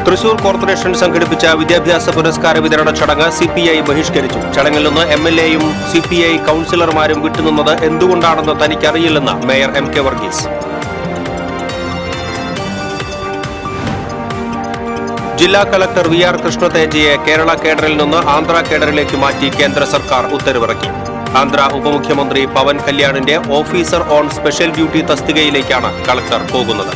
Thrissur corporation സംഘടിപ്പിച്ച വിദ്യാഭ്യാസ പുരസ്കാര വിതരണ ചടങ്ങ് സിപിഐ ബഹിഷ്കരിച്ചു. ചടങ്ങിൽ നിന്ന് എംഎൽഎയും സിപിഐ കൌൺസിലർമാരും വിട്ടുനിന്നത് എന്തുകൊണ്ടാണെന്ന് തനിക്കറിയില്ലെന്ന് മേയർ എം.കെ. വർഗീസ്. ജില്ലാ കളക്ടർ വി.ആർ. കൃഷ്ണതേജയെ കേരള കേഡറിൽ നിന്ന് ആന്ധ്ര കേഡറിലേക്ക് മാറ്റി കേന്ദ്ര സർക്കാർ ഉത്തരവിറക്കി. ആന്ധ്ര ഉപമുഖ്യമന്ത്രി പവൻ കല്യാണിന്റെ ഓഫീസർ ഓൺ സ്പെഷ്യൽ ഡ്യൂട്ടി തസ്തികയിലേക്കാണ് കളക്ടർ പോകുന്നത്.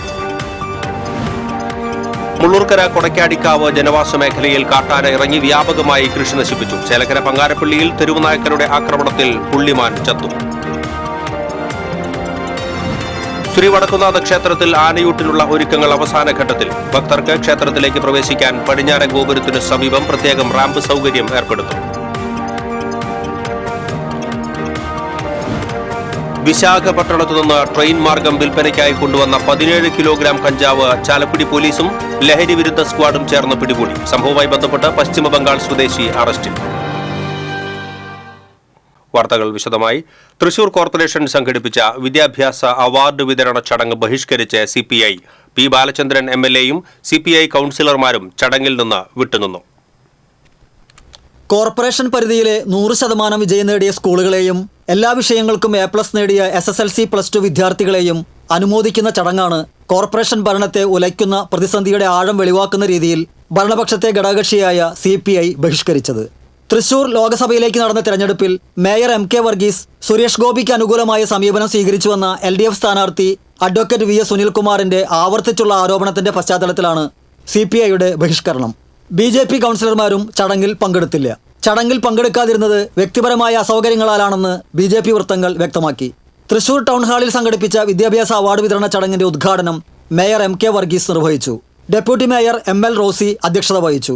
മുള്ളൂർക്കര കൊടക്കാടിക്കാവ് ജനവാസ മേഖലയിൽ കാട്ടാന ഇറങ്ങി വ്യാപകമായി കൃഷി നശിപ്പിച്ചു. ചേലക്കര പങ്കാരപ്പള്ളിയിൽ തെരുവുനായ്ക്കളുടെ ആക്രമണത്തിൽ പുള്ളിമാൻ ചത്തു. ശ്രീ വടക്കുന്നാഥ ക്ഷേത്രത്തിൽ ആനയൂട്ടിനുള്ള ഒരുക്കങ്ങൾ അവസാന ഘട്ടത്തിൽ. ഭക്തർക്ക് ക്ഷേത്രത്തിലേക്ക് പ്രവേശിക്കാൻ പടിഞ്ഞാറൻ ഗോപുരത്തിനു സമീപം പ്രത്യേകം റാമ്പ് സൗകര്യം ഏർപ്പെടുത്തും. വിശാഖപട്ടണത്തു നിന്ന് ട്രെയിൻ മാർഗം വിൽപ്പനയ്ക്കായി കൊണ്ടുവന്ന 17 കിലോഗ്രാം കഞ്ചാവ് ചാലക്കുടി പോലീസും ലഹരി വിരുദ്ധ സ്ക്വാഡും ചേർന്ന് പിടികൂടി. സംഭവവുമായി ബന്ധപ്പെട്ട് പശ്ചിമബംഗാൾ സ്വദേശി അറസ്റ്റിൽ. വാർത്തകൾ വിശദമായി. തൃശൂർ കോർപ്പറേഷൻ സംഘടിപ്പിച്ച വിദ്യാഭ്യാസ അവാർഡ് വിതരണ ചടങ്ങ് ബഹിഷ്കരിച്ച് സിപിഐ പി ബാലചന്ദ്രൻ എംഎൽഎയും സിപിഐ കൌൺസിലർമാരും ചടങ്ങിൽ നിന്ന് വിട്ടുനിന്നു. കോർപ്പറേഷൻ പരിധിയിലെ 100% വിജയം നേടിയ സ്കൂളുകളെയും എല്ലാ വിഷയങ്ങൾക്കും A+ നേടിയ SSLC +2 വിദ്യാർത്ഥികളെയും അനുമോദിക്കുന്ന ചടങ്ങാണ് കോർപ്പറേഷൻ ഭരണത്തെ ഉലയ്ക്കുന്ന പ്രതിസന്ധിയുടെ ആഴം വെളിവാക്കുന്ന രീതിയിൽ ഭരണപക്ഷത്തെ ഘടകകക്ഷിയായ CPI ബഹിഷ്കരിച്ചത്. തൃശൂർ ലോക്സഭയിലേക്ക് നടന്ന തെരഞ്ഞെടുപ്പിൽ മേയർ എം.കെ. വർഗീസ് സുരേഷ് ഗോപിക്ക് അനുകൂലമായ സമീപനം സ്വീകരിച്ചുവെന്ന LDF സ്ഥാനാർത്ഥി അഡ്വക്കേറ്റ് V.S. സുനിൽകുമാറിന്റെ ആവർത്തിച്ചുള്ള ആരോപണത്തിന്റെ പശ്ചാത്തലത്തിലാണ് CPIയുടെ ബഹിഷ്കരണം. BJP കൌൺസിലർമാരും ചടങ്ങിൽ പങ്കെടുത്തില്ല. ചടങ്ങിൽ പങ്കെടുക്കാതിരുന്നത് വ്യക്തിപരമായ അസൗകര്യങ്ങളാലാണെന്ന് BJP വൃത്തങ്ങൾ വ്യക്തമാക്കി. തൃശൂർ ടൗൺ ഹാളിൽ സംഘടിപ്പിച്ച വിദ്യാഭ്യാസ അവാർഡ് വിതരണ ചടങ്ങിന്റെ ഉദ്ഘാടനം മേയർ എം.കെ. വർഗീസ് നിർവഹിച്ചു. ഡെപ്യൂട്ടി മേയർ ML റോസി അധ്യക്ഷത വഹിച്ചു.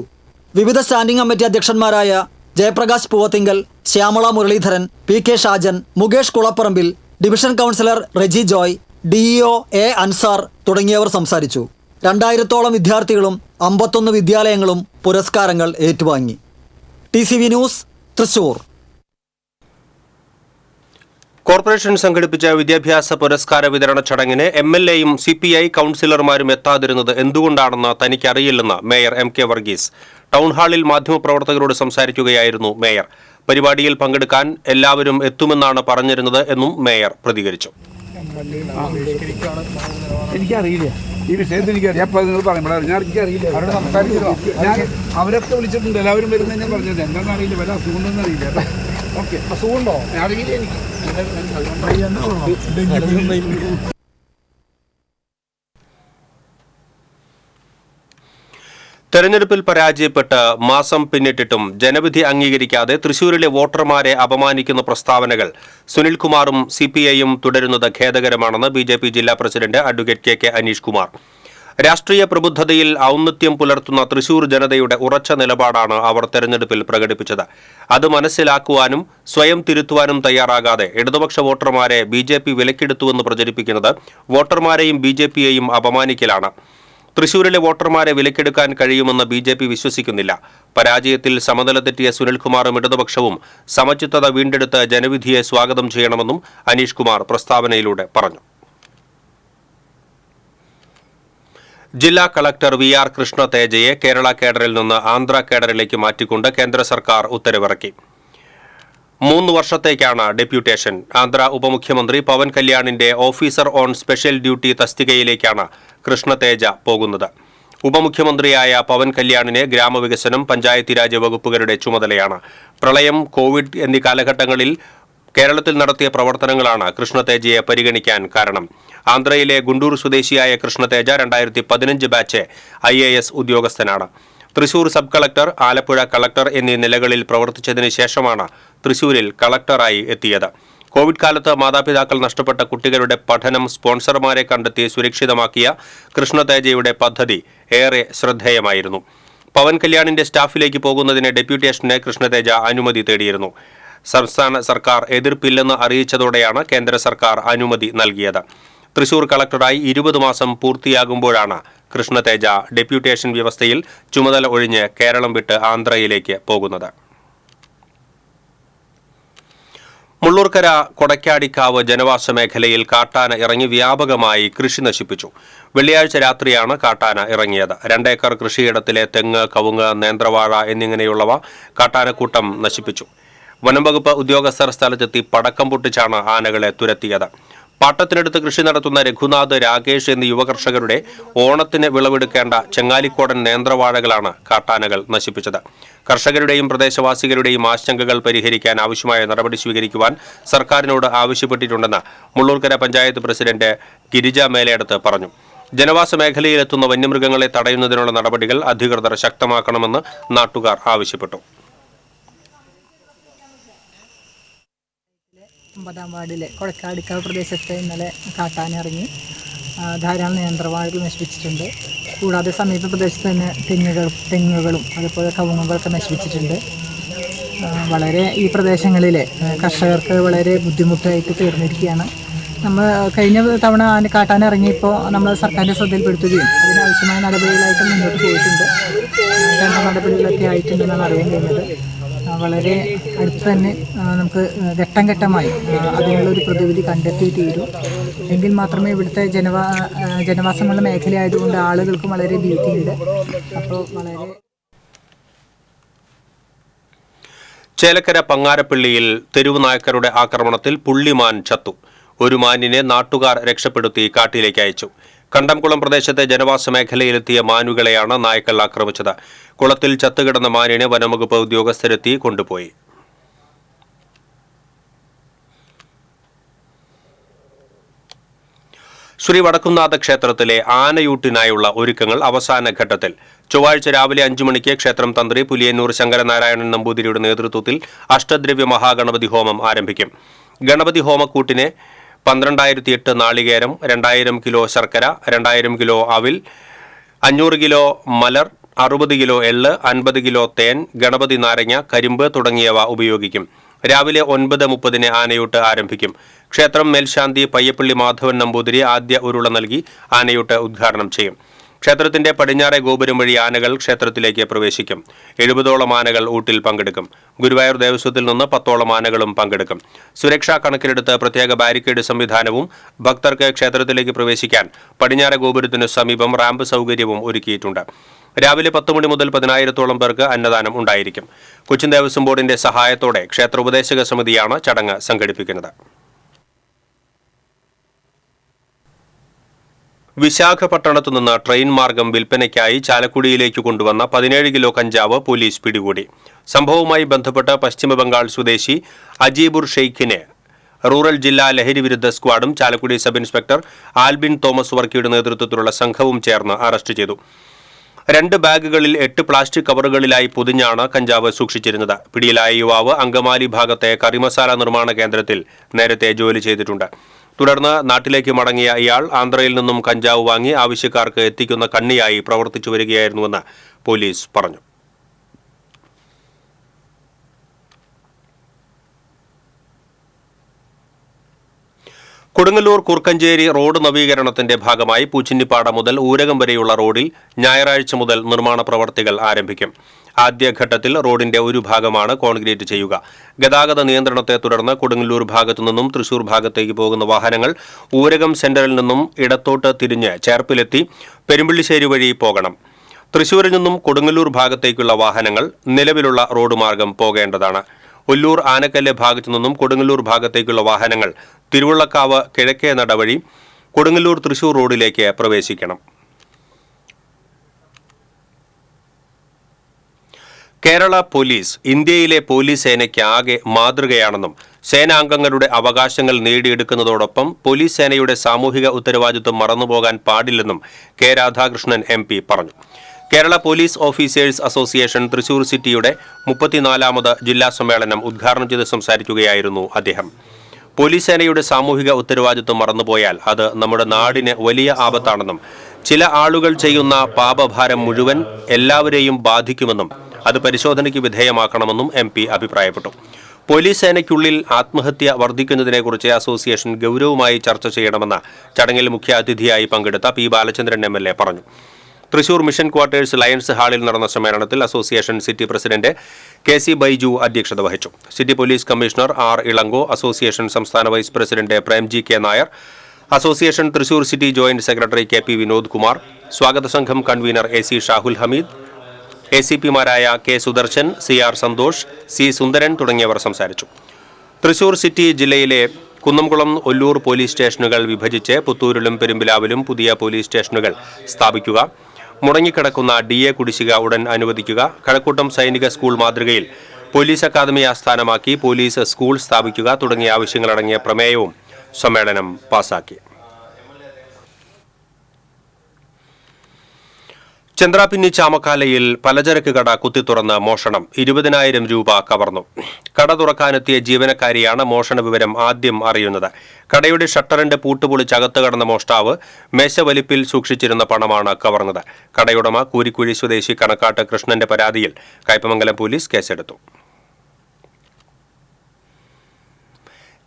വിവിധ സ്റ്റാൻഡിംഗ് കമ്മിറ്റി അധ്യക്ഷന്മാരായ Jayaprakash Poovathingal, Shyamala Muraleedharan, PK Shajan, Mukesh Kulapparambil, division councillor Reji Joy, DEO A. Ansar തുടങ്ങിയവർ സംസാരിച്ചു. 2000-ഓളം വിദ്യാർത്ഥികളും 51 വിദ്യാലയങ്ങളും പുരസ്കാരങ്ങൾ ഏറ്റുവാങ്ങി. TCV news, Thrissur. കോർപ്പറേഷൻ സംഘടിപ്പിച്ച വിദ്യാഭ്യാസ പുരസ്കാര വിതരണ ചടങ്ങിന് എംഎൽഎയും സിപിഐ കൌൺസിലർമാരും എത്താതിരുന്നത് എന്തുകൊണ്ടാണെന്ന് തനിക്കറിയില്ലെന്ന് മേയർ എം.കെ. വർഗീസ്. ടൗൺഹാളിൽ മാധ്യമപ്രവർത്തകരോട് സംസാരിക്കുകയായിരുന്നു മേയർ. പരിപാടിയിൽ പങ്കെടുക്കാൻ എല്ലാവരും എത്തുമെന്നാണ് പറഞ്ഞിരുന്നത് എന്നും മേയർ പ്രതികരിച്ചു. എനിക്കറിയില്ല ഈ വിഷയത്തിൽ. എനിക്കറിയാം. അപ്പോൾ നിങ്ങൾ പറയുമ്പോഴാണ് ഞാൻ എനിക്കറിയില്ല. അവരോട് സംസാരിച്ചോ? ഞാൻ അവരൊക്കെ വിളിച്ചിട്ടുണ്ട്. എല്ലാവരും വരുന്നത് ഞാൻ പറഞ്ഞത് എന്താണെന്ന് അറിയില്ല. വല്ല അസുഖമുണ്ടെന്ന് അറിയില്ല. ഓക്കെ, അസുഖമുണ്ടോ? അറിയില്ല എനിക്ക്. തെരഞ്ഞെടുപ്പിൽ പരാജയപ്പെട്ട് മാസം പിന്നിട്ടിട്ടും ജനവിധി അംഗീകരിക്കാതെ തൃശൂരിലെ വോട്ടർമാരെ അപമാനിക്കുന്ന പ്രസ്താവനകൾ സുനിൽകുമാറും CPIയും തുടരുന്നത് ഖേദകരമാണെന്ന് BJP ജില്ലാ president advocate KK Aneesh Kumar. രാഷ്ട്രീയ പ്രബുദ്ധതയിൽ ഔന്നത്യം പുലർത്തുന്ന തൃശൂർ ജനതയുടെ ഉറച്ച നിലപാടാണ് അവർ തെരഞ്ഞെടുപ്പിൽ പ്രകടിപ്പിച്ചത്. അത് മനസ്സിലാക്കുവാനും സ്വയം തിരുത്തുവാനും തയ്യാറാകാതെ ഇടതുപക്ഷ വോട്ടർമാരെ BJP വിലക്കെടുത്തുവെന്ന് പ്രചരിപ്പിക്കുന്നത് വോട്ടർമാരെയും BJPയെയും അപമാനിക്കലാണ്. തൃശൂരിലെ വോട്ടർമാരെ വിലക്കെടുക്കാൻ കഴിയുമെന്ന് BJP വിശ്വസിക്കുന്നില്ല. പരാജയത്തിൽ സമനില തെറ്റിയ സുനിൽകുമാറും ഇടതുപക്ഷവും സമചിത്തത വീണ്ടെടുത്ത് ജനവിധിയെ സ്വാഗതം ചെയ്യണമെന്നും അനീഷ് കുമാർ പ്രസ്താവനയിലൂടെ പറഞ്ഞു. ജില്ലാ കളക്ടർ V.R. കൃഷ്ണതേജയെ കേരള കേഡറിൽ നിന്ന് ആന്ധ്ര കേഡറിലേക്ക് മാറ്റിക്കൊണ്ട് കേന്ദ്ര സർക്കാർ ഉത്തരവിറക്കി. 3 വർഷത്തേക്കാണ് ഡെപ്യൂട്ടേഷൻ. ആന്ധ്ര ഉപമുഖ്യമന്ത്രി പവൻ കല്യാണിന്റെ ഓഫീസർ ഓൺ സ്പെഷ്യൽ ഡ്യൂട്ടി തസ്തികയിലേക്കാണ് കൃഷ്ണതേജ പോകുന്നത്. ഉപമുഖ്യമന്ത്രിയായ പവൻ കല്യാണിന് ഗ്രാമവികസനം, പഞ്ചായത്തീരാജ് വകുപ്പുകളുടെ ചുമതലയാണ്. പ്രളയം, കോവിഡ് എന്നീ കാലഘട്ടങ്ങളിൽ കേരളത്തിൽ നടത്തിയ പ്രവർത്തനങ്ങളാണ് കൃഷ്ണതേജയെ പരിഗണിക്കാൻ കാരണം. ആന്ധ്രയിലെ ഗുണ്ടൂർ സ്വദേശിയായ കൃഷ്ണതേജ 2015 ബാച്ച് IAS ഉദ്യോഗസ്ഥനാണ്. Thrissur sub collector, Alappuzha collector എന്നീ നിലകളിൽ പ്രവർത്തിച്ചതിന് ശേഷമാണ് തൃശൂരിൽ കളക്ടറായി എത്തിയത്. കോവിഡ് കാലത്ത് മാതാപിതാക്കൾ നഷ്ടപ്പെട്ട കുട്ടികളുടെ പഠനം സ്പോൺസർമാരെ കണ്ടെത്തി സുരക്ഷിതമാക്കിയ കൃഷ്ണതേജയുടെ പദ്ധതി ഏറെ ശ്രദ്ധേയമായിരുന്നു. പവൻ കല്യാണിന്റെ സ്റ്റാഫിലേക്ക് പോകുന്നതിന് ഡെപ്യൂട്ടേഷന് കൃഷ്ണതേജ അനുമതി തേടിയിരുന്നു. സംസ്ഥാന സർക്കാർ എതിർപ്പില്ലെന്ന് അറിയിച്ചതോടെയാണ് കേന്ദ്ര സർക്കാർ അനുമതി നൽകിയത്. തൃശൂർ കളക്ടറായി 20 മാസം പൂർത്തിയാകുമ്പോഴാണ് കൃഷ്ണതേജ ഡെപ്യൂട്ടേഷൻ വ്യവസ്ഥയിൽ ചുമതല ഒഴിഞ്ഞ് കേരളം വിട്ട് ആന്ധ്രയിലേക്ക് പോകുന്നത്. മുള്ളൂർക്കര കൊടക്കാടിക്കാവ് ജനവാസ മേഖലയിൽ കാട്ടാന ഇറങ്ങി വ്യാപകമായി കൃഷി നശിപ്പിച്ചു. വെള്ളിയാഴ്ച രാത്രിയാണ് കാട്ടാന ഇറങ്ങിയത്. 2 ഏക്കർ കൃഷിയിടത്തിലെ തെങ്ങ്, കവുങ്ങ്, നേന്ത്രവാഴ എന്നിങ്ങനെയുള്ളവ കാട്ടാനക്കൂട്ടം നശിപ്പിച്ചു. വനംവകുപ്പ് ഉദ്യോഗസ്ഥർ സ്ഥലത്തെത്തി പടക്കം പൊട്ടിച്ചാണ് ആനകളെ തുരത്തിയത്. പാട്ടത്തിനടുത്ത് കൃഷി നടത്തുന്ന രഘുനാഥ്, രാകേഷ് എന്നീ യുവകർഷകരുടെ ഓണത്തിന് വിളവെടുക്കേണ്ട ചെങ്ങാലിക്കോടൻ നേന്ത്രവാഴകളാണ് കാട്ടാനകൾ നശിപ്പിച്ചത്. കർഷകരുടെയും പ്രദേശവാസികളുടെയും ആശങ്കകൾ പരിഹരിക്കാൻ ആവശ്യമായ നടപടി സ്വീകരിക്കുവാൻ സർക്കാരിനോട് ആവശ്യപ്പെട്ടിട്ടുണ്ടെന്ന് മുള്ളൂർക്കര പഞ്ചായത്ത് പ്രസിഡന്റ് ഗിരിജ മേലേടത്ത് പറഞ്ഞു. ജനവാസ മേഖലയിലെത്തുന്ന വന്യമൃഗങ്ങളെ തടയുന്നതിനുള്ള നടപടികൾ അധികൃതർ ശക്തമാക്കണമെന്ന് നാട്ടുകാർ ആവശ്യപ്പെട്ടു. 9-ാം വാർഡിലെ കൊടക്കാടിക്കാവ് പ്രദേശത്ത് ഇന്നലെ കാട്ടാന ഇറങ്ങി ധാരാളം നേന്ത്രവാഴകൾ നശിപ്പിച്ചിട്ടുണ്ട്. കൂടാതെ സമീപ പ്രദേശത്ത് തന്നെ തെങ്ങുകളും അതുപോലെ കവുങ്ങുകളൊക്കെ നശിപ്പിച്ചിട്ടുണ്ട്. വളരെ ഈ പ്രദേശങ്ങളിലെ കർഷകർക്ക് വളരെ ബുദ്ധിമുട്ടായിട്ട് തീർന്നിരിക്കുകയാണ്. നമ്മൾ കഴിഞ്ഞ തവണ കാട്ടാന ഇറങ്ങിയപ്പോൾ നമ്മൾ സർക്കാരിൻ്റെ ശ്രദ്ധയിൽപ്പെടുത്തുകയും അതിനാവശ്യമായ നടപടികളായിട്ട് മുന്നോട്ട് പോയിട്ടുണ്ട്. രണ്ട് നടപടികളൊക്കെ ആയിട്ടുണ്ടെന്നാണ് അറിയാൻ കഴിഞ്ഞത്. വളരെ അടുത്ത് തന്നെ നമുക്ക് ഘട്ടം ഘട്ടമായി അതിനുള്ളൊരു പ്രതിവിധി കണ്ടെത്തി തീരും. എങ്കിൽ മാത്രമേ ഇവിടുത്തെ ജനവാസമുള്ള മേഖലയായതുകൊണ്ട് ആളുകൾക്കും വളരെ ഭീതിയുണ്ട്. അപ്പോൾ വളരെ ചേലക്കര പങ്ങാരപ്പള്ളിയിൽ തെരുവ് നായ്ക്കരുടെ ആക്രമണത്തിൽ പുള്ളിമാൻ ചത്തു. ഒരു മാനിനെ നാട്ടുകാർ രക്ഷപ്പെടുത്തി കാട്ടിലേക്ക് അയച്ചു. കണ്ടംകുളം പ്രദേശത്തെ ജനവാസ മേഖലയിലെത്തിയ മാനുകളെയാണ് നായ്ക്കൾ ആക്രമിച്ചത്. കുളത്തിൽ ചത്തുകിടന്ന മാനിനെ വനംവകുപ്പ് ഉദ്യോഗസ്ഥരെത്തി കൊണ്ടുപോയി. ശ്രീ വടക്കുംനാഥ ക്ഷേത്രത്തിലെ ആനയൂട്ടിനായുള്ള ഒരുക്കങ്ങൾ അവസാന ഘട്ടത്തിൽ. ചൊവ്വാഴ്ച രാവിലെ 5 മണിക്ക് ക്ഷേത്രം തന്ത്രി പുലിയന്നൂർ ശങ്കരനാരായണൻ നമ്പൂതിരിയുടെ നേതൃത്വത്തിൽ അഷ്ടദ്രവ്യ മഹാഗണപതി ഹോമം ആരംഭിക്കും. ഗണപതി ഹോമക്കൂട്ടിനെ 12,008 നാളികേരം, 2000 കിലോ ശർക്കര, 2000 കിലോ അവിൽ, 500 കിലോ മലർ, 60 കിലോ എള്ള്, 50 കിലോ തേൻ, ഗണപതി നാരങ്ങ, കരിമ്പ് തുടങ്ങിയവ ഉപയോഗിക്കും. രാവിലെ 9:30 ആനയൂട്ട് ആരംഭിക്കും. ക്ഷേത്രം മേൽശാന്തി പയ്യപ്പള്ളി മാധവൻ നമ്പൂതിരി ആദ്യ ഉരുള നൽകി ആനയൂട്ട് ഉദ്ഘാടനം ചെയ്യും. ക്ഷേത്രത്തിന്റെ പടിഞ്ഞാറെ ഗോപുരം വഴി ആനകൾ ക്ഷേത്രത്തിലേക്ക് പ്രവേശിക്കും. 70ഓളം ആനകൾ ഊട്ടിൽ പങ്കെടുക്കും. ഗുരുവായൂർ ദേവസ്വത്തിൽ നിന്ന് 10ഓളം ആനകളും പങ്കെടുക്കും. സുരക്ഷാ കണക്കിലെടുത്ത് പ്രത്യേക ബാരിക്കേഡ് സംവിധാനവും ഭക്തർക്ക് ക്ഷേത്രത്തിലേക്ക് പ്രവേശിക്കാൻ പടിഞ്ഞാറെ ഗോപുരത്തിന് സമീപം റാമ്പ് സൗകര്യവും ഒരുക്കിയിട്ടുണ്ട്. രാവിലെ 10 മണി മുതൽ 10,000ഓളം പേർക്ക് അന്നദാനം ഉണ്ടായിരിക്കും. കൊച്ചിൻ ദേവസ്വം ബോർഡിന്റെ സഹായത്തോടെ ക്ഷേത്ര ഉപദേശക സമിതിയാണ് ചടങ്ങ് സംഘടിപ്പിക്കുന്നത്. വിശാഖപട്ടണത്തു നിന്ന് ട്രെയിൻ മാർഗം വിൽപ്പനയ്ക്കായി ചാലക്കുടിയിലേക്ക് കൊണ്ടുവന്ന 17 കിലോ കഞ്ചാവ് പോലീസ് പിടികൂടി. സംഭവവുമായി ബന്ധപ്പെട്ട് പശ്ചിമബംഗാൾ സ്വദേശി അജീബുർ ഷെയ്ഖിനെ റൂറൽ ജില്ലാ ലഹരി വിരുദ്ധ സ്ക്വാഡും ചാലക്കുടി സബ് ഇൻസ്പെക്ടർ ആൽബിൻ തോമസ് വർക്കിയുടെ നേതൃത്വത്തിലുള്ള സംഘവും ചേർന്ന് അറസ്റ്റ് ചെയ്തു. 2 ബാഗുകളിൽ 8 പ്ലാസ്റ്റിക് കവറുകളിലായി പൊതിഞ്ഞാണ് കഞ്ചാവ് സൂക്ഷിച്ചിരുന്നത്. പിടിയിലായ യുവാവ് അങ്കമാലി ഭാഗത്തെ കറിമസാല നിർമ്മാണ കേന്ദ്രത്തിൽ നേരത്തെ ജോലി ചെയ്തിട്ടുണ്ട്. തുടർന്ന് നാട്ടിലേക്ക് മടങ്ങിയ ഇയാൾ ആന്ധ്രയിൽ നിന്നും കഞ്ചാവ് വാങ്ങി ആവശ്യക്കാർക്ക് എത്തിക്കുന്ന കണ്ണിയായി പ്രവർത്തിച്ചു വരികയായിരുന്നുവെന്ന് പോലീസ് പറഞ്ഞു. കൊടുങ്ങല്ലൂർ കുർക്കഞ്ചേരി റോഡ് നവീകരണത്തിന്റെ ഭാഗമായി പൂച്ചിന്നിപ്പാട മുതൽ ഊരകം വരെയുള്ള റോഡിൽ ഞായറാഴ്ച മുതൽ നിർമ്മാണ പ്രവർത്തികൾ ആരംഭിക്കും. ആദ്യഘട്ടത്തിൽ റോഡിന്റെ ഒരു ഭാഗമാണ് കോൺക്രീറ്റ് ചെയ്യുക. ഗതാഗത നിയന്ത്രണത്തെ തുടർന്ന് കൊടുങ്ങല്ലൂർ ഭാഗത്തു നിന്നും തൃശൂർ ഭാഗത്തേക്ക് പോകുന്ന വാഹനങ്ങൾ ഊരകം സെന്ററിൽ നിന്നും ഇടത്തോട്ട് തിരിഞ്ഞ് ചേർപ്പിലെത്തി പെരുമ്പിള്ളിശ്ശേരി വഴി പോകണം. തൃശൂരിൽ നിന്നും കൊടുങ്ങല്ലൂർ ഭാഗത്തേക്കുള്ള വാഹനങ്ങൾ നിലവിലുള്ള റോഡ് മാർഗം പോകേണ്ടതാണ്. ഒല്ലൂർ ആനക്കല്ല് ഭാഗത്തു നിന്നും കൊടുങ്ങല്ലൂർ ഭാഗത്തേക്കുള്ള വാഹനങ്ങൾ തിരുവുള്ളക്കാവ് കിഴക്കേ നട വഴി കൊടുങ്ങല്ലൂർ തൃശൂർ റോഡിലേക്ക് പ്രവേശിക്കണം. കേരള പോലീസ് ഇന്ത്യയിലെ പോലീസ് സേനയ്ക്ക് ആകെ മാതൃകയാണെന്നും സേനാംഗങ്ങളുടെ അവകാശങ്ങൾ നേടിയെടുക്കുന്നതോടൊപ്പം പോലീസ് സേനയുടെ സാമൂഹിക ഉത്തരവാദിത്വം മറന്നുപോകാൻ പാടില്ലെന്നും കെ രാധാകൃഷ്ണൻ MP പറഞ്ഞു. Kerala police officers association Thrissur സിറ്റിയുടെ 34ാമത് ജില്ലാ സമ്മേളനം ഉദ്ഘാടനം ചെയ്ത് സംസാരിക്കുകയായിരുന്നു അദ്ദേഹം. പോലീസ് സേനയുടെ സാമൂഹിക ഉത്തരവാദിത്വം മറന്നുപോയാൽ അത് നമ്മുടെ നാടിന് വലിയ ആപത്താണെന്നും ചില ആളുകൾ ചെയ്യുന്ന പാപഭാരം മുഴുവൻ എല്ലാവരെയും ബാധിക്കുമെന്നും അത് പരിശോധനയ്ക്ക് വിധേയമാക്കണമെന്നും MP അഭിപ്രായപ്പെട്ടു. പോലീസ് സേനയ്ക്കുള്ളിൽ ആത്മഹത്യ വർദ്ധിക്കുന്നതിനെക്കുറിച്ച് അസോസിയേഷൻ ഗൗരവമായി ചർച്ച ചെയ്യണമെന്ന് ചടങ്ങിൽ മുഖ്യാതിഥിയായി പങ്കെടുത്ത P. ബാലചന്ദ്രൻ MLA പറഞ്ഞു. തൃശൂർ മിഷൻ ക്വാർട്ടേഴ്സ് ലയൺസ് ഹാളിൽ നടന്ന സമ്മേളനത്തിൽ association city president KC Baiju അധ്യക്ഷത വഹിച്ചു. City police commissioner R. Ilango, association സംസ്ഥാന vice president Premji K. Nair, association Thrissur city joint secretary KP Vinod Kumar, സ്വാഗത സംഘം കൺവീനർ AC ഷാഹുൽ ഹമീദ്, ACPമാരായ K. Sudarshan, CR Santhosh, C. Sundaran തുടങ്ങിയവർ സംസാരിച്ചു. തൃശൂർ സിറ്റി ജില്ലയിലെ കുന്നംകുളം, ഒല്ലൂർ പോലീസ് സ്റ്റേഷനുകൾ വിഭജിച്ച് പുത്തൂരിലും പെരുമ്പിലാവിലും പുതിയ പോലീസ് സ്റ്റേഷനുകൾ സ്ഥാപിക്കുക, മുടങ്ങിക്കിടക്കുന്ന DA കുടിശ്ശിക ഉടൻ അനുവദിക്കുക, കഴക്കൂട്ടം സൈനിക സ്കൂൾ മാതൃകയിൽ പോലീസ് അക്കാദമി ആസ്ഥാനമാക്കി പോലീസ് സ്കൂൾ സ്ഥാപിക്കുക തുടങ്ങിയ ആവശ്യങ്ങളടങ്ങിയ പ്രമേയവും സമ്മേളനം പാസാക്കി. ചന്ദ്രാപിന്നി ചാമക്കാലയിൽ പലചരക്ക് കട കുത്തിത്തുറന്ന് മോഷണം, 20,000 രൂപ കവർന്നു. കട തുറക്കാനെത്തിയ ജീവനക്കാരിയാണ് മോഷണ വിവരം ആദ്യം അറിയുന്നത്. കടയുടെ ഷട്ടറിന്റെ പൂട്ട് പൊളിച്ച് അകത്ത് കടന്ന മോഷ്ടാവ് മേശവലിപ്പിൽ സൂക്ഷിച്ചിരുന്ന പണമാണ് കവർന്നത്. കടയുടമ കൂരിക്കുഴി സ്വദേശി കണക്കാട്ട് കൃഷ്ണന്റെ പരാതിയിൽ കയ്പമംഗലം പോലീസ് കേസെടുത്തു.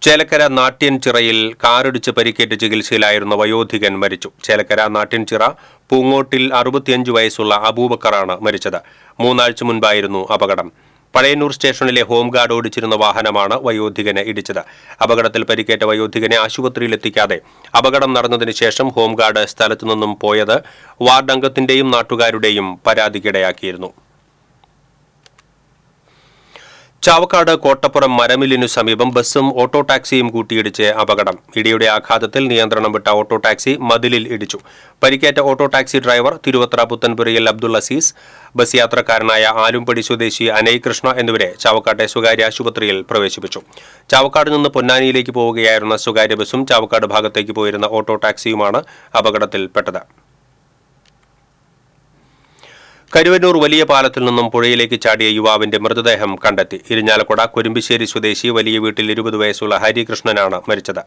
ചേലക്കര നാട്യൻചിറയിൽ കാറിടിച്ച് പരിക്കേറ്റ് ചികിത്സയിലായിരുന്ന വയോധികൻ മരിച്ചു. ചേലക്കര നാട്യൻചിറ പൂങ്ങോട്ടിൽ 65 വയസ്സുള്ള അബൂബക്കറാണ് മരിച്ചത്. 3 ആഴ്ച മുൻപായിരുന്നു അപകടം. പഴയന്നൂർ സ്റ്റേഷനിലെ ഹോംഗാർഡ് ഓടിച്ചിരുന്ന വാഹനമാണ് വയോധികനെ ഇടിച്ചത്. അപകടത്തിൽ പരിക്കേറ്റ വയോധികനെ ആശുപത്രിയിലെത്തിക്കാതെ അപകടം നടന്നതിന് ശേഷം ഹോംഗാർഡ് സ്ഥലത്തു നിന്നും പോയത് വാർഡ് അംഗത്തിന്റെയും നാട്ടുകാരുടെയും പരാതിക്കിടയാക്കിയിരുന്നു. ചാവക്കാട് കോട്ടപ്പുറം മരമില്ലിനു സമീപം ബസ്സും ഓട്ടോ ടാക്സിയും കൂട്ടിയിടിച്ച് അപകടം. ഇടിയുടെ ആഘാതത്തിൽ നിയന്ത്രണം വിട്ട ഓട്ടോ ടാക്സി മതിലിൽ ഇടിച്ചു. പരിക്കേറ്റ auto taxi driver Thiruvathra Puthanpurayil Abdul Aziz, bus യാത്രക്കാരനായ ആലുംപടി സ്വദേശി അനയ് കൃഷ്ണ എന്നിവരെ ചാവക്കാട്ടെ സ്വകാര്യ ആശുപത്രിയിൽ പ്രവേശിപ്പിച്ചു. ചാവക്കാട് നിന്ന് പൊന്നാനിയിലേക്ക് പോവുകയായിരുന്ന സ്വകാര്യ ബസ്സും ചാവക്കാട് ഭാഗത്തേക്ക് പോയിരുന്ന ഓട്ടോ ടാക്സിയുമാണ് അപകടത്തിൽപ്പെട്ടത്. കരുവന്നൂർ വലിയ പാലത്തിൽ നിന്നും പുഴയിലേക്ക് ചാടിയ യുവാവിന്റെ മൃതദേഹം കണ്ടെത്തി. ഇരിഞ്ഞാലക്കുട കുരുമ്പിശ്ശേരി സ്വദേശി വലിയ വീട്ടിൽ 20 വയസ്സുള്ള ഹരികൃഷ്ണനാണ് മരിച്ചത്.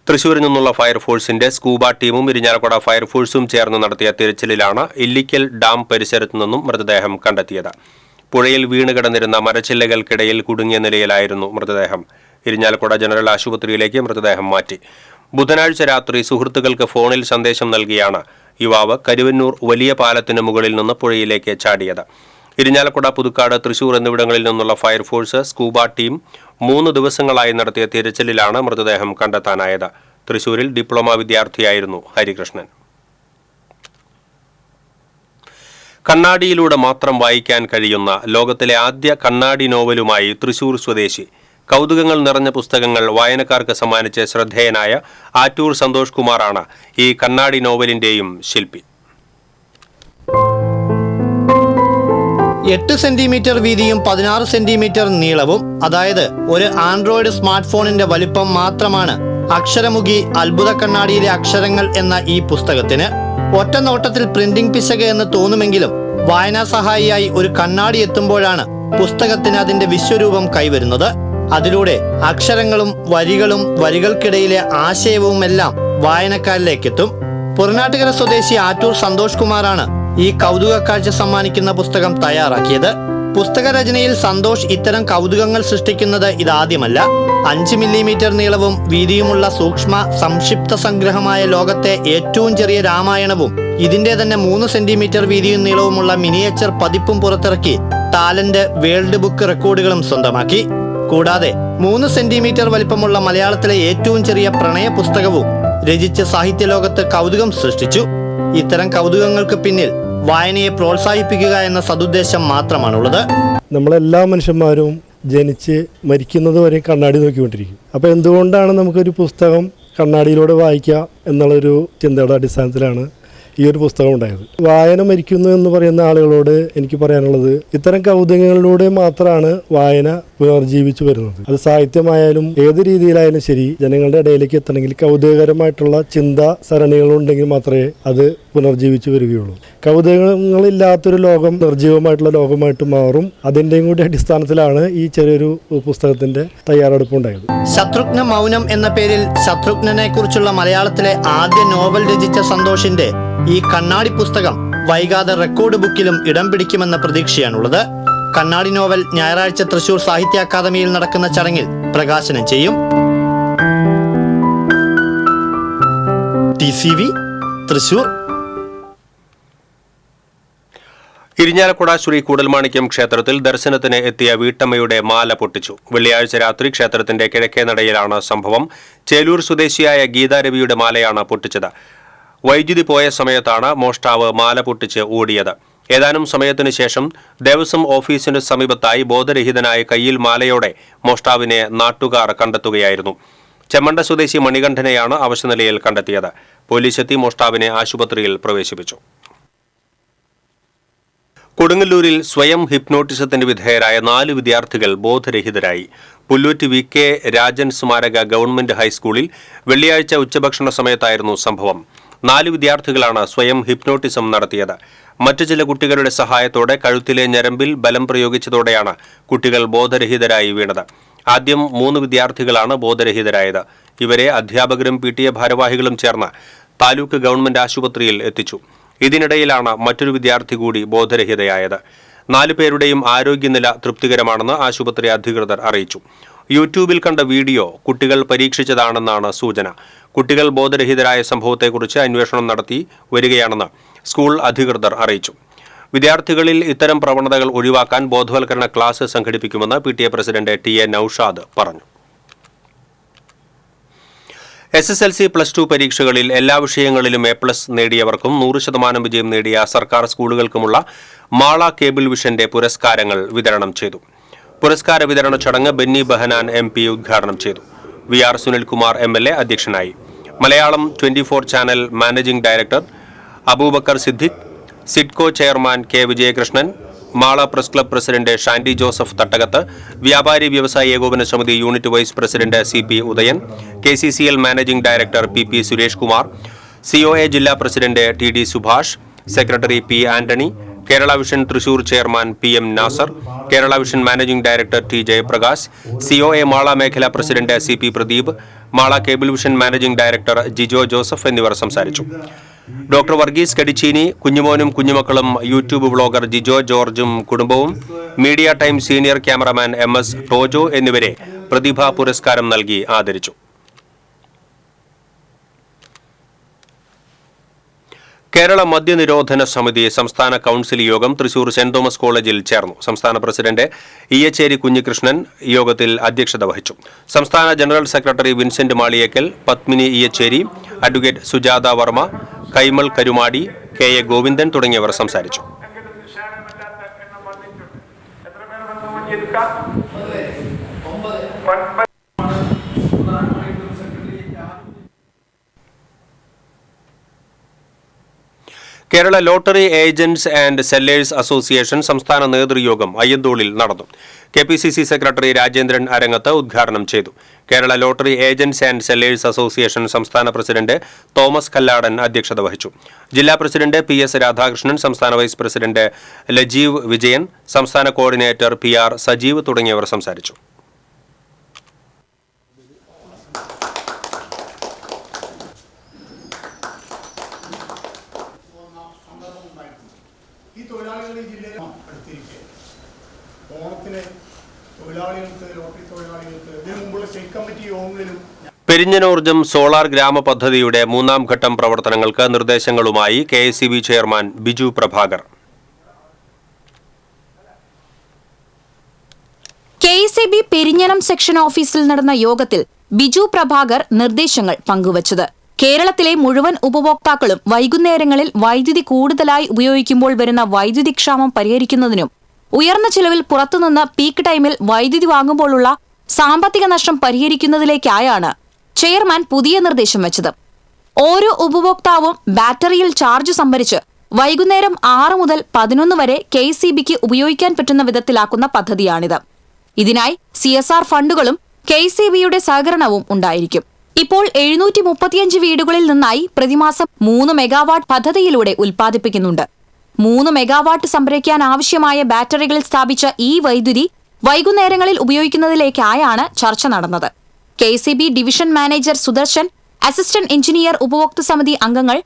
തൃശൂരിൽ നിന്നുള്ള ഫയർഫോഴ്സിന്റെ സ്കൂബ ടീമും ഇരിഞ്ഞാലക്കുട ഫയർഫോഴ്സും ചേർന്ന് നടത്തിയ തിരച്ചിലിലാണ് ഇല്ലിക്കൽ ഡാം പരിസരത്തു നിന്നും മൃതദേഹം കണ്ടെത്തിയത്. പുഴയിൽ വീണുകിടന്നിരുന്ന മരച്ചില്ലകൾക്കിടയിൽ കുടുങ്ങിയ നിലയിലായിരുന്നു മൃതദേഹം. ഇരിഞ്ഞാലക്കുട ജനറൽ ആശുപത്രിയിലേക്ക് മൃതദേഹം മാറ്റി. ബുധനാഴ്ച രാത്രി സുഹൃത്തുക്കൾക്ക് ഫോണിൽ സന്ദേശം നൽകിയാണ് യുവാവ് കരുവന്നൂർ വലിയ പാലത്തിന് മുകളിൽ നിന്ന് പുഴയിലേക്ക് ചാടിയത്. ഇരിഞ്ഞാലക്കുട, പുതുക്കാട്, തൃശൂർ എന്നിവിടങ്ങളിൽ നിന്നുള്ള ഫയർഫോഴ്സ്, സ്കൂബ ടീം 3 ദിവസങ്ങളായി നടത്തിയ തിരച്ചിലിലാണ് മൃതദേഹം കണ്ടെത്താനായത്. തൃശൂരിൽ ഡിപ്ലോമ വിദ്യാർത്ഥിയായിരുന്നു ഹരികൃഷ്ണൻ. കണ്ണാടിയിലൂടെ മാത്രം വായിക്കാൻ കഴിയുന്ന ലോകത്തിലെ ആദ്യ കണ്ണാടി നോവലുമായി തൃശൂർ സ്വദേശി കൗതുകങ്ങൾ നിറഞ്ഞ പുസ്തകങ്ങൾ വായനക്കാർക്ക് സമ്മാനിച്ച് ശ്രദ്ധേയനായ ആറ്റൂർ സന്തോഷ് കുമാറാണ് ഈ കണ്ണാടി നോവലിന്റെയും ശില്പി. 8 സെന്റിമീറ്റർ വീതിയും 16 സെന്റിമീറ്റർ നീളവും, അതായത് ഒരു ആൻഡ്രോയിഡ് സ്മാർട്ട് ഫോണിന്റെ വലിപ്പം മാത്രമാണ് അക്ഷരമുഖി അത്ഭുത കണ്ണാടിയിലെ അക്ഷരങ്ങൾ എന്ന ഈ പുസ്തകത്തിന്. ഒറ്റ നോട്ടത്തിൽ പ്രിന്റിംഗ് പിശക് എന്ന് തോന്നുമെങ്കിലും വായനാ സഹായിയായി ഒരു കണ്ണാടി എത്തുമ്പോഴാണ് പുസ്തകത്തിന് അതിന്റെ വിശ്വരൂപം കൈവരുന്നത്. അതിലൂടെ അക്ഷരങ്ങളും വരികളും വരികൾക്കിടയിലെ ആശയവുമെല്ലാം വായനക്കാരിലേക്കെത്തും. പുറനാട്ടുകര സ്വദേശി ആറ്റൂർ സന്തോഷ് കുമാറാണ് ഈ കൗതുക കാഴ്ച സമ്മാനിക്കുന്ന പുസ്തകം തയ്യാറാക്കിയത്. പുസ്തകരചനയിൽ സന്തോഷ് ഇത്തരം കൗതുകങ്ങൾ സൃഷ്ടിക്കുന്നത് ഇതാദ്യമല്ല. 5 മില്ലിമീറ്റർ നീളവും വീതിയുമുള്ള സൂക്ഷ്മ സംക്ഷിപ്ത സംഗ്രഹമായ ലോകത്തെ ഏറ്റവും ചെറിയ രാമായണവും ഇതിന്റെ തന്നെ 3 സെന്റിമീറ്റർ വീതിയും നീളവുമുള്ള മിനിയേച്ചർ പതിപ്പും പുറത്തിറക്കി ടാലന്റ് വേൾഡ് ബുക്ക് റെക്കോർഡുകളും സ്വന്തമാക്കി. കൂടാതെ 3 സെന്റിമീറ്റർ വലിപ്പമുള്ള മലയാളത്തിലെ ഏറ്റവും ചെറിയ പ്രണയ പുസ്തകവും രചിച്ച് സാഹിത്യലോകത്ത് കൗതുകം സൃഷ്ടിച്ചു. ഇത്തരം കൗതുകങ്ങൾക്ക് പിന്നിൽ വായനയെ പ്രോത്സാഹിപ്പിക്കുക എന്ന സതുദ്ദേശം മാത്രമാണുള്ളത്. നമ്മളെല്ലാ മനുഷ്യന്മാരും ജനിച്ച് മരിക്കുന്നത് വരെ കണ്ണാടി നോക്കിക്കൊണ്ടിരിക്കും. അപ്പോൾ എന്തുകൊണ്ടാണ് നമുക്കൊരു പുസ്തകം കണ്ണാടിയിലൂടെ വായിക്കുക എന്നുള്ളൊരു ചിന്തയുടെ അടിസ്ഥാനത്തിലാണ് ഈ ഒരു പുസ്തകം ഉണ്ടായത്. വായന മരിക്കുന്നു എന്ന് പറയുന്ന ആളുകളോട് എനിക്ക് പറയാനുള്ളത്, ഇത്തരം കൗതുകങ്ങളിലൂടെ മാത്രമാണ് വായന പുനർജീവിച്ചു വരുന്നത്. അത് സാഹിത്യമായാലും ഏത് രീതിയിലായാലും ശരി, ജനങ്ങളുടെ ഇടയിലേക്ക് എത്തണമെങ്കിൽ കൗതുകകരമായിട്ടുള്ള ചിന്താ സരണികളുണ്ടെങ്കിൽ മാത്രമേ അത് പുനർജീവിച്ചു വരികയുള്ളൂ. കൗതുകങ്ങളില്ലാത്തൊരു ലോകം നിർജീവമായിട്ടുള്ള ലോകമായിട്ട് മാറും. അതിൻ്റെയും കൂടി അടിസ്ഥാനത്തിലാണ് ഈ ചെറിയൊരു പുസ്തകത്തിന്റെ തയ്യാറെടുപ്പുണ്ടായത്. ശത്രുഘ്ന മൗനം എന്ന പേരിൽ ശത്രുഘ്നനെ കുറിച്ചുള്ള മലയാളത്തിലെ ആദ്യ നോവൽ രചിച്ച സന്തോഷിന്റെ ഈ കണ്ണാടി പുസ്തകം വൈകാതെ റെക്കോർഡ് ബുക്കിലും ഇടം പിടിക്കുമെന്ന പ്രതീക്ഷയാണുള്ളത്. കണ്ണാടി നോവൽ ഞായറാഴ്ച തൃശൂർ സാഹിത്യ അക്കാദമിയിൽ നടക്കുന്ന ചടങ്ങിൽ പ്രകാശനം ചെയ്യും. TCV തൃശൂർ. ഇരിഞ്ഞാലക്കുട ശ്രീ കൂടൽമാണിക്യം ക്ഷേത്രത്തിൽ ദർശനത്തിന് എത്തിയ വീട്ടമ്മയുടെ മാല പൊട്ടിച്ചു. വെള്ളിയാഴ്ച രാത്രി ക്ഷേത്രത്തിന്റെ കിഴക്കേ നടയിലാണ് സംഭവം. ചേലൂർ സ്വദേശിയായ ഗീതാരവിയുടെ മാലയാണ് പൊട്ടിച്ചത്. വൈദ്യുതി പോയ സമയത്താണ് മോഷ്ടാവ് മാല പൊട്ടിച്ച് ഓടിയത്. ഏതാനും സമയത്തിനു ശേഷം ദേവസ്വം ഓഫീസിന് സമീപത്തായി ബോധരഹിതനായ കയ്യിൽ മാലയോടെ മോഷ്ടാവിനെ നാട്ടുകാർ കണ്ടെത്തുകയായിരുന്നു. ചെമ്മണ്ട സ്വദേശി മണികണ്ഠനെയാണ് അവശനിലയിൽ കണ്ടെത്തിയത്. പോലീസെത്തി മോഷ്ടാവിനെ ആശുപത്രിയിൽ പ്രവേശിപ്പിച്ചു. കൊടുങ്ങല്ലൂരിൽ സ്വയം ഹിപ്നോട്ടിസത്തിന് വിധേയരായ 4 വിദ്യാർത്ഥികൾ ബോധരഹിതരായി. പുല്ലൂറ്റ് VK രാജൻ സ്മാരക ഗവൺമെന്റ് ഹൈസ്കൂളിൽ വെള്ളിയാഴ്ച ഉച്ചഭക്ഷണ സമയത്തായിരുന്നു സംഭവം. 4 വിദ്യാർത്ഥികളാണ് സ്വയം ഹിപ്നോട്ടിസം നടത്തിയത്. മറ്റു ചില കുട്ടികളുടെ സഹായത്തോടെ കഴുത്തിലെ ഞരമ്പിൽ ബലം പ്രയോഗിച്ചതോടെയാണ് കുട്ടികൾ ബോധരഹിതരായി വീണത്. ആദ്യം 3 വിദ്യാർത്ഥികളാണ് ബോധരഹിതരായത്. ഇവരെ അധ്യാപകരും PTA ഭാരവാഹികളും ചേർന്ന് താലൂക്ക് ഗവൺമെന്റ് ആശുപത്രിയിൽ എത്തിച്ചു. ഇതിനിടയിലാണ് മറ്റൊരു വിദ്യാർത്ഥി കൂടി ബോധരഹിതയായത്. 4 പേരുടെയും ആരോഗ്യനില തൃപ്തികരമാണെന്ന് ആശുപത്രി അധികൃതർ അറിയിച്ചു. യൂട്യൂബിൽ കണ്ട വീഡിയോ കുട്ടികൾ പരീക്ഷിച്ചതാണെന്നാണ് സൂചന. കുട്ടികൾ ബോധരഹിതരായ സംഭവത്തെക്കുറിച്ച് അന്വേഷണം നടത്തി വരികയാണെന്ന് സ്കൂൾ അധികൃതർ അറിയിച്ചു. വിദ്യാർത്ഥികളിൽ ഇത്തരം പ്രവണതകൾ ഒഴിവാക്കാൻ ബോധവൽക്കരണ ക്ലാസ് സംഘടിപ്പിക്കുമെന്ന് PTA പ്രസിഡന്റ് TA നൌഷാദ് പറഞ്ഞു. SSLC +2 പരീക്ഷകളിൽ എല്ലാ വിഷയങ്ങളിലും A+ നേടിയവർക്കും 100% വിജയം നേടിയ സർക്കാർ സ്കൂളുകൾക്കുമുള്ള മാള കേബിൾ വിഷന്റെ പുരസ്കാരങ്ങൾ വിതരണം ചെയ്തു. പുരസ്കാര വിതരണ ചടങ്ങ് ബെന്നി ബെഹനാൻ MP ഉദ്ഘാടനം ചെയ്തു. VR സുനിൽകുമാർ MLA അധ്യക്ഷനായി. Malayalam 24 channel managing director Aboobacker Siddique, SIDCO chairman K Vijayakrishnan, Mala press club president Shandy Joseph Thattakath, വ്യാപാരി വ്യവസായി ഏകോപന സമിതി unit vice president CP Udayan, KCCL managing director PP Suresh Kumar, COA ജില്ലാ president TD Subhash, secretary P Antony, Kerala vision Thrissur chairman PM Nasar, Kerala vision managing director T Jayaprakash, COA Mala മേഖലാ president CP Pradeep, Mala cable vision managing director Jijo Joseph എന്നിവർ സംസാരിച്ചു. Doctor Varghese Kadicheeni, കുഞ്ഞുമോനും കുഞ്ഞുമക്കളും യൂട്യൂബ് വ്ളോഗർ ജിജോ ജോർജും കുടുംബവും, media time senior cameraman MS Tojo എന്നിവരെ പ്രതിഭാ പുരസ്കാരം നൽകി ആദരിച്ചു. കേരള മദ്യനിരോധന സമിതി സംസ്ഥാന കൌൺസിൽ യോഗം തൃശൂർ സെന്റ് തോമസ് കോളേജിൽ ചേർന്നു. സംസ്ഥാന പ്രസിഡന്റ് ഇയച്ചേരി കുഞ്ഞികൃഷ്ണൻ യോഗത്തിൽ അധ്യക്ഷത വഹിച്ചു. സംസ്ഥാന general secretary Vincent Maliyekkal, Padmini Iyacheri, advocate Sujatha Varma, Kaimal Karumadi, KA Govindan തുടങ്ങിയവർ സംസാരിച്ചു. Kerala lottery agents and sellers association സംസ്ഥാന നേതൃയോഗം അയ്യന്തോളിൽ നടന്നു. KPCC സെക്രട്ടറി രാജേന്ദ്രൻ അരങ്ങത്ത് ഉദ്ഘാടനം ചെയ്തു. Kerala lottery agents and sellers association സംസ്ഥാന പ്രസിഡന്റ് തോമസ് കല്ലാടൻ അധ്യക്ഷത വഹിച്ചു. ജില്ലാ പ്രസിഡന്റ് PS രാധാകൃഷ്ണൻ, സംസ്ഥാന വൈസ് പ്രസിഡന്റ് ലജീവ് വിജയൻ, സംസ്ഥാന കോർഡിനേറ്റർ PR സജീവ് തുടങ്ങിയവർ സംസാരിച്ചു. ഈ തൊഴിലാളികൾ ഈ ജില്ലയിൽ അടുത്തിരിക്കെ ഓണത്തിന് തൊഴിലാളികൾക്ക്, ലോട്ടറി തൊഴിലാളികൾക്ക് ഇതിനു മുമ്പുള്ള സ്റ്റേറ്റ് കമ്മിറ്റി യോഗങ്ങളിലും പെരിഞ്ഞനോർജം സോളാർ ഗ്രാമ പദ്ധതിയുടെ 3ാം ഘട്ടം പ്രവർത്തനങ്ങൾക്ക് നിർദ്ദേശങ്ങളുമായി KSEB chairman Biju Prabhakar. KSEB Perinjanam section ഓഫീസിൽ നടന്ന യോഗത്തിൽ ബിജു പ്രഭാകർ നിർദ്ദേശങ്ങൾ പങ്കുവച്ചത്. കേരളത്തിലെ മുഴുവൻ ഉപഭോക്താക്കളും വൈകുന്നേരങ്ങളിൽ വൈദ്യുതി കൂടുതലായി ഉപയോഗിക്കുമ്പോൾ വരുന്ന വൈദ്യുതി ക്ഷാമം പരിഹരിക്കുന്നതിനും ഉയർന്ന ചിലവിൽ പുറത്തുനിന്ന് പീക്ക് ടൈമിൽ വൈദ്യുതി വാങ്ങുമ്പോഴുള്ള സാമ്പത്തിക നഷ്ടം പരിഹരിക്കുന്നതിലേക്കായാണ് ചെയർമാൻ പുതിയ നിർദ്ദേശം വെച്ചത്. ഓരോ ഉപഭോക്താവും ബാറ്ററിയിൽ ചാർജ് സംഭരിച്ച് വൈകുന്നേരം 6 മുതൽ 11 വരെ KSEBക്ക് ഉപയോഗിക്കാൻ പറ്റുന്ന വിധത്തിലാക്കുന്ന പദ്ധതിയാണിത്. ഇതിനായി CSR ഫണ്ടുകളും KSEBയുടെ സഹകരണവും ഉണ്ടായിരിക്കും. ഇപ്പോൾ 735 വീടുകളിൽ നിന്നായി പ്രതിമാസം 3 മെഗാവാട്ട് പദ്ധതിയിലൂടെ ഉൽപ്പാദിപ്പിക്കുന്നുണ്ട്. 3 മെഗാവാട്ട് സംഭരിക്കാൻ ആവശ്യമായ ബാറ്ററികളിൽ സ്ഥാപിച്ച ഈ വൈദ്യുതി വൈകുന്നേരങ്ങളിൽ ഉപയോഗിക്കുന്നതിലേക്കായാണ് ചർച്ച നടന്നത്. KSEB division manager Sudarshan, assistant engineer ഉപഭോക്തൃ സമിതി അംഗങ്ങൾ,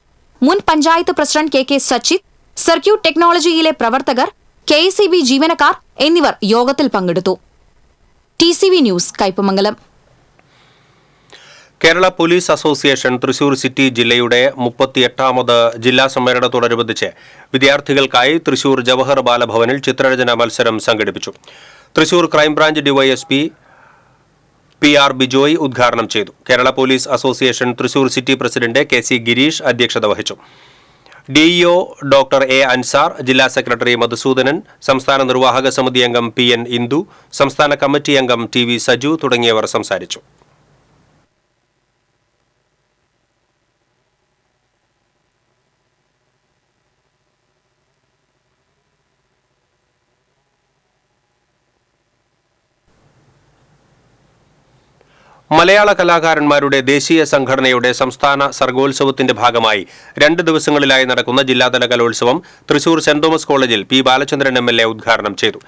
മുൻ panchayat president KK Sachith, circuit ടെക്നോളജിയിലെ പ്രവർത്തകർ, KSEB ജീവനക്കാർ എന്നിവർ യോഗത്തിൽ പങ്കെടുത്തു. TCV news, Kaipamangalam. Kerala police association Thrissur city ജില്ലയുടെ 38ാമത് ജില്ലാ സമ്മേളനത്തോടനുബന്ധിച്ച് വിദ്യാർത്ഥികൾക്കായി തൃശൂർ ജവഹർ ബാലഭവനിൽ ചിത്രരചന മത്സരം സംഘടിപ്പിച്ചു. Thrissur crime branch DYSP PR Bijoy ഉദ്ഘാടനം ചെയ്തു. Kerala police association Thrissur city president KC Girish അധ്യക്ഷത വഹിച്ചു. DEO ഡോക്ടർ A അൻസാർ, ജില്ലാ സെക്രട്ടറി മധുസൂദനൻ, സംസ്ഥാന നിർവാഹക സമിതി അംഗം PN ഇന്ദു, സംസ്ഥാന കമ്മിറ്റി അംഗം TV സജു തുടങ്ങിയവർ സംസാരിച്ചു. മലയാള കലാകാരന്മാരുടെ ദേശീയ സംഘടനയുടെ സംസ്ഥാന സർഗോത്സവത്തിന്റെ ഭാഗമായി 2 ദിവസങ്ങളിലായി നടക്കുന്ന ജില്ലാതല കലോത്സവം തൃശൂർ സെന്റ് തോമസ് കോളേജിൽ P. ബാലചന്ദ്രൻ MLA ഉദ്ഘാടനം ചെയ്തു.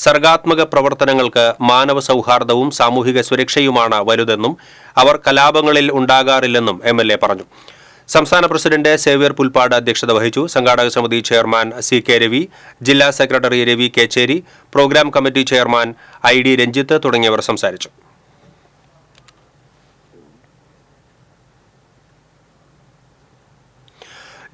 സർഗാത്മക പ്രവർത്തനങ്ങൾക്ക് മാനവ സൗഹാർദ്ദവും സാമൂഹിക സുരക്ഷയുമാണ് വലുതെന്നും അവർ കലാപങ്ങളിൽ ഉണ്ടാകാറില്ലെന്നും MLA പറഞ്ഞു. സംസ്ഥാന പ്രസിഡന്റ് സേവ്യർ പുൽപ്പാട് അധ്യക്ഷത വഹിച്ചു. സംഘാടക സമിതി ചെയർമാൻ CK രവി, ജില്ലാ secretary Ravi Kecheri, programme committee chairman ID Ranjith തുടങ്ങിയവർ സംസാരിച്ചു.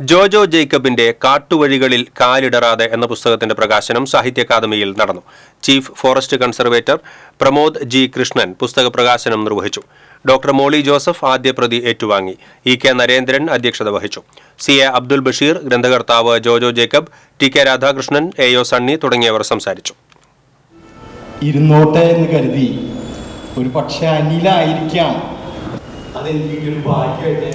ജോജോ ജേക്കബിന്റെ കാട്ടുവഴികളിൽ കാലിടറാതെ എന്ന പുസ്തകത്തിന്റെ പ്രകാശനം സാഹിത്യ അക്കാദമിയിൽ നടന്നു. Chief forest conservator Pramod G. Krishnan പുസ്തക പ്രകാശനം നിർവഹിച്ചു. ഡോക്ടർ മോളി ജോസഫ് ആദ്യ പ്രതി ഏറ്റുവാങ്ങി. EK നരേന്ദ്രൻ അധ്യക്ഷത വഹിച്ചു. CA അബ്ദുൽ ബഷീർ, ഗ്രന്ഥകർത്താവ് ജോജോ ജേക്കബ്, TK രാധാകൃഷ്ണൻ, AO സണ്ണി തുടങ്ങിയവർ സംസാരിച്ചു. ഇരുന്നോട്ടെ എന്ന് കരുതി ഒരു പക്ഷേ അനിലായിരിക്കാം അതെനിക്കൊരു ഭാഗ്യമായിട്ട്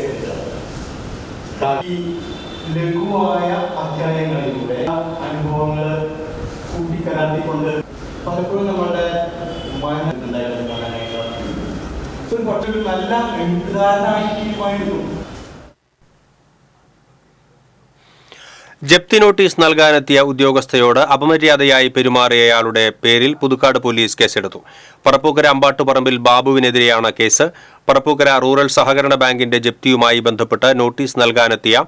ലഘുവായ അധ്യായങ്ങളിലൂടെ അനുഭവങ്ങൾ കൂട്ടിക്കലർത്തിക്കൊണ്ട് പലപ്പോഴും നമ്മളുടെ കുറച്ചൊരു നല്ല എഴുത്തുകാരനായിരിക്കുമായിരുന്നു. ജപ്തി നോട്ടീസ് നൽകാനെത്തിയ ഉദ്യോഗസ്ഥയോട് അപമര്യാദയായി പെരുമാറിയയാളുടെ പേരിൽ പുതുക്കാട് പോലീസ് കേസെടുത്തു. പറപ്പൂക്കര അമ്പാട്ടുപറമ്പിൽ ബാബുവിനെതിരെയാണ് കേസ്. പറപ്പൂക്കര റൂറൽ സഹകരണ ബാങ്കിന്റെ ജപ്തിയുമായി ബന്ധപ്പെട്ട് നോട്ടീസ് നൽകാനെത്തിയ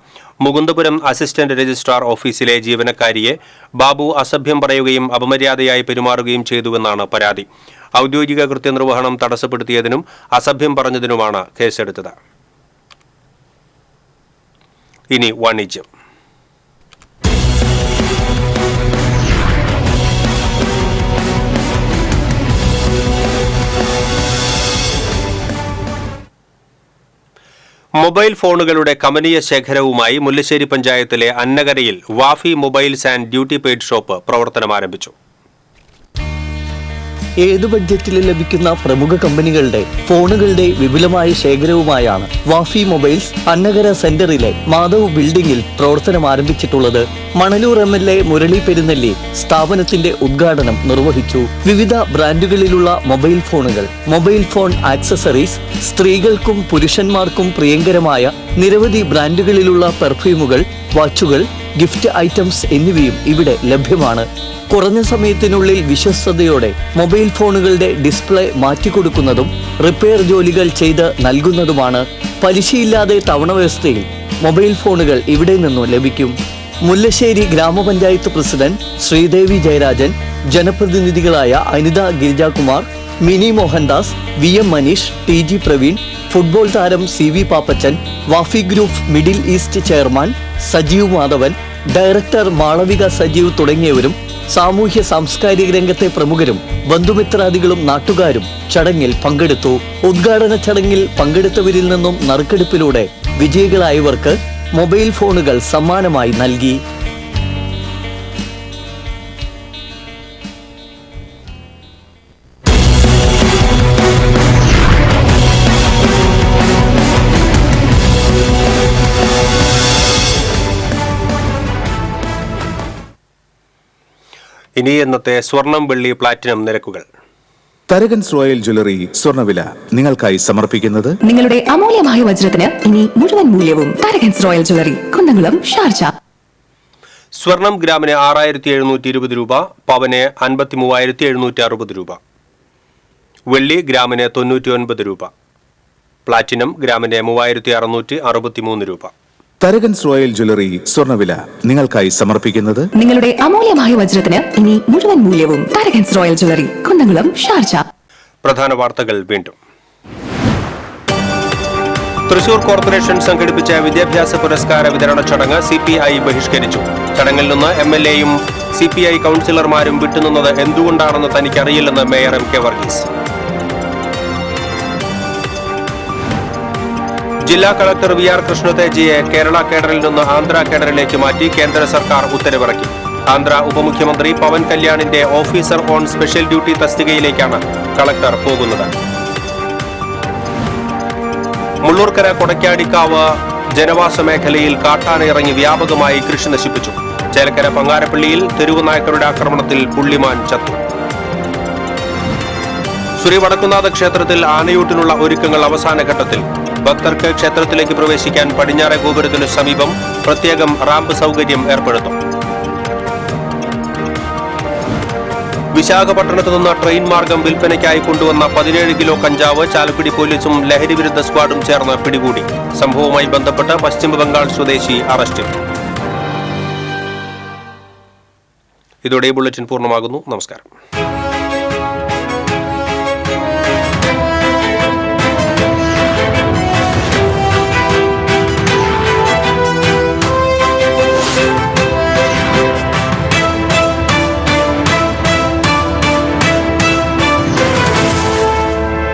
മുകുന്ദപുരം അസിസ്റ്റന്റ് രജിസ്ട്രാർ ഓഫീസിലെ ജീവനക്കാരിയെ ബാബു അസഭ്യം പറയുകയും അപമര്യാദയായി പെരുമാറുകയും ചെയ്തുവെന്നാണ് പരാതി. ഔദ്യോഗിക കൃത്യനിർവഹണം തടസ്സപ്പെടുത്തിയതിനും അസഭ്യം പറഞ്ഞതിനുമാണ് കേസെടുത്തത്. ഇനി വാണിജ്യം. മൊബൈൽ ഫോണുകളുടെ കമനീയ ശേഖരവുമായി മുല്ലശ്ശേരി പഞ്ചായത്തിലെ അന്നകരയിൽ Wafi mobiles and duty paid shop പ്രവർത്തനമാരംഭിച്ചു. ഏതു ബഡ്ജറ്റിൽ ലഭിക്കുന്ന പ്രമുഖ കമ്പനികളുടെ ഫോണുകളുടെ വിപുലമായ ശേഖരവുമായാണ് വാഫി മൊബൈൽസ് അന്നകര സെന്ററിലെ മാധവ് ബിൽഡിംഗിൽ പ്രവർത്തനം ആരംഭിച്ചിട്ടുള്ളത്. മണലൂർ MLA മുരളി പെരുന്നെല്ലി സ്ഥാപനത്തിന്റെ ഉദ്ഘാടനം നിർവഹിച്ചു. വിവിധ ബ്രാൻഡുകളിലുള്ള മൊബൈൽ ഫോണുകൾ, മൊബൈൽ ഫോൺ ആക്സസറീസ്, സ്ത്രീകൾക്കും പുരുഷന്മാർക്കും പ്രിയങ്കരമായ നിരവധി ബ്രാൻഡുകളിലുള്ള പെർഫ്യൂമുകൾ, വാച്ചുകൾ, ഗിഫ്റ്റ് ഐറ്റംസ് എന്നിവയും ഇവിടെ ലഭ്യമാണ്. കുറഞ്ഞ സമയത്തിനുള്ളിൽ വിശ്വസ്തയോടെ മൊബൈൽ ഫോണുകളുടെ ഡിസ്പ്ലേ മാറ്റിക്കൊടുക്കുന്നതും റിപ്പയർ ജോലികൾ ചെയ്ത് നൽകുന്നതുമാണ്. പലിശയില്ലാതെ തവണ വ്യവസ്ഥയിൽ മൊബൈൽ ഫോണുകൾ ഇവിടെ നിന്നും ലഭിക്കും. മുല്ലശ്ശേരി ഗ്രാമപഞ്ചായത്ത് പ്രസിഡന്റ് ശ്രീദേവി ജയരാജൻ, ജനപ്രതിനിധികളായ Anitha Girijakumar, Mini Mohandas, VM Maneesh, TG Praveen, football താരം CV Pappachan, Wafi group middle east chairman Sajeev Madhavan, director Malavika Sajeev തുടങ്ങിയവരും സാമൂഹ്യ സാംസ്കാരിക രംഗത്തെ പ്രമുഖരും ബന്ധുമിത്രാദികളും നാട്ടുകാരും ചടങ്ങിൽ പങ്കെടുത്തു. ഉദ്ഘാടന ചടങ്ങിൽ പങ്കെടുത്തവരിൽ നിന്നും നറുക്കെടുപ്പിലൂടെ വിജയികളായവർക്ക് മൊബൈൽ ഫോണുകൾ സമ്മാനമായി നൽകി. ഇനി ഇന്നത്തെ സ്വർണം, വെള്ളി, പ്ലാറ്റിനം നിരക്കുകൾ. തരകൻസ് റോയൽ ജ്വല്ലറി സ്വർണ്ണവില നിങ്ങൾക്കായി സമർപ്പിക്കുന്നത് നിങ്ങളുടെ അമൂല്യമായ വജ്രത്തിന് ഇനി മുഴുവൻ മൂല്യവും Tharakans royal jewellery, Kunnamkulam, Sharjah. സ്വർണം ഗ്രാമിന് 6720 രൂപ, പവന് 53,760 രൂപ, വെള്ളി ഗ്രാമിന് 99 രൂപ, പ്ലാറ്റിനം ഗ്രാമിന് 3663 രൂപ. തരകൻസ് റോയൽ ജ്വല്ലറി സ്വർണ്ണവില നിങ്ങൾക്കായി സമർപ്പിക്കുന്നത് നിങ്ങളുടെ അമൂല്യമായ വജ്രത്തിന് ഇനി മുഴുവൻ മൂല്യവും Tharakans royal jewellery, Kunnamkulam, Sharjah. പ്രധാന വാർത്തകൾ വീണ്ടും. തൃശൂർ കോർപ്പറേഷൻ സംഘടിപ്പിച്ച വിദ്യാഭ്യാസ പുരസ്കാര വിതരണ ചടങ്ങ് CPI ബഹിഷ്കരിച്ചു. ചടങ്ങിൽ നിന്ന് MLAയും CPI കൌൺസിലർമാരും വിട്ടുനിന്നത് എന്തുകൊണ്ടാണെന്ന് തനിക്കറിയില്ലെന്ന് മേയർ MK വർഗീസ്. ജില്ലാ കളക്ടർ VR കൃഷ്ണതേജയെ കേരള കേഡറിൽ നിന്ന് ആന്ധ്ര കേഡറിലേക്ക് മാറ്റി കേന്ദ്ര സർക്കാർ ഉത്തരവിറക്കി. ആന്ധ്ര ഉപമുഖ്യമന്ത്രി പവൻ കല്യാണിന്റെ ഓഫീസർ ഓൺ സ്പെഷ്യൽ ഡ്യൂട്ടി തസ്തികയിലേക്കാണ് കളക്ടർ പോകുന്നത്. മുള്ളൂർക്കര കൊടക്കാടിക്കാവ് ജനവാസ മേഖലയിൽ കാട്ടാനയിറങ്ങി വ്യാപകമായി കൃഷി നശിപ്പിച്ചു. ചേലക്കര പങ്ങാരപ്പള്ളിയിൽ തെരുവ് നായ്ക്കളുടെ ആക്രമണത്തിൽ പുള്ളിമാൻ ചത്തു. ശ്രീ വടക്കുന്നാഥ ക്ഷേത്രത്തിൽ ആനയൂട്ടിനുള്ള ഒരുക്കങ്ങൾ അവസാന ഘട്ടത്തിൽ. ഭക്തർക്ക് ക്ഷേത്രത്തിലേക്ക് പ്രവേശിക്കാൻ പടിഞ്ഞാറെ ഗോപുരത്തിനു സമീപം പ്രത്യേകം റാമ്പ് സൗകര്യം ഏർപ്പെടുത്തും. വിശാഖപട്ടണത്ത് നിന്ന് ട്രെയിൻ മാർഗം വിൽപ്പനയ്ക്കായി കൊണ്ടുവന്ന 17 കിലോ കഞ്ചാവ് ചാലക്കുടി പോലീസും ലഹരി വിരുദ്ധ സ്ക്വാഡും ചേർന്ന് പിടികൂടി. സംഭവവുമായി ബന്ധപ്പെട്ട് പശ്ചിമബംഗാൾ സ്വദേശി അറസ്റ്റിൽ. ഇതോടെ ബുള്ളറ്റിൻ പൂർണ്ണമാകുന്നു. നമസ്കാരം.